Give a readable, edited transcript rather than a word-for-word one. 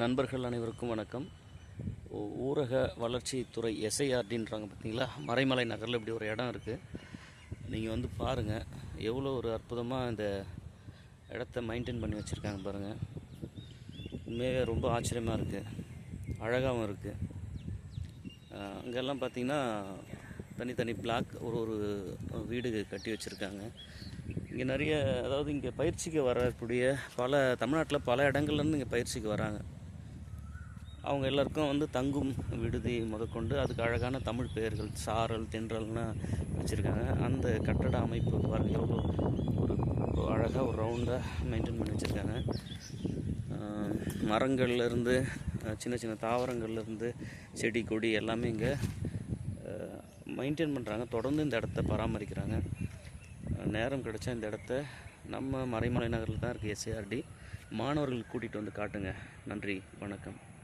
நண்பர்கள் அனைவருக்கும் வணக்கம். ஊரக வளர்ச்சித்துறை எஸ்ஐஆர்டின்றாங்க பார்த்தீங்களா, மறைமலை நகரில் இப்படி ஒரு இடம் இருக்குது. நீங்கள் வந்து பாருங்கள், எவ்வளோ ஒரு அற்புதமாக இந்த இடத்த மெயின்டைன் பண்ணி வச்சுருக்காங்க பாருங்கள். உண்மையாக ரொம்ப ஆச்சரியமாக இருக்குது, அழகாகவும் இருக்குது. அங்கெல்லாம் பார்த்திங்கன்னா தனித்தனி பிளாக் ஒரு வீடு கட்டி வச்சுருக்காங்க. இங்கே நிறைய, அதாவது இங்கே பயிற்சிக்கு வரக்கூடிய தமிழ்நாட்டில் பல இடங்கள்லேருந்து இங்கே பயிற்சிக்கு வராங்க. அவங்க எல்லாருக்கும் வந்து தங்கும் விடுதி முதற்கொண்டு அதுக்கு அழகான தமிழ் பெயர்கள் சாரல் தென்றல்னால் வச்சுருக்காங்க. அந்த கட்டட அமைப்பு பாருங்கள், எவ்வளோ ஒரு அழகாக ஒரு ரவுண்டாக மெயின்டைன் பண்ணி வச்சுருக்காங்க. மரங்கள்லேருந்து சின்ன சின்ன தாவரங்கள்லேருந்து செடி கொடி எல்லாமே இங்கே மெயின்டைன் பண்ணுறாங்க. தொடர்ந்து இந்த இடத்த பராமரிக்கிறாங்க. நேரம் கிடைச்சா இந்த இடத்த நம்ம மறைமலை நகரில் தான் இருக்குது எஸ்ஏஆர்டி. மாணவர்கள் கூட்டிகிட்டு வந்து காட்டுங்க. நன்றி, வணக்கம்.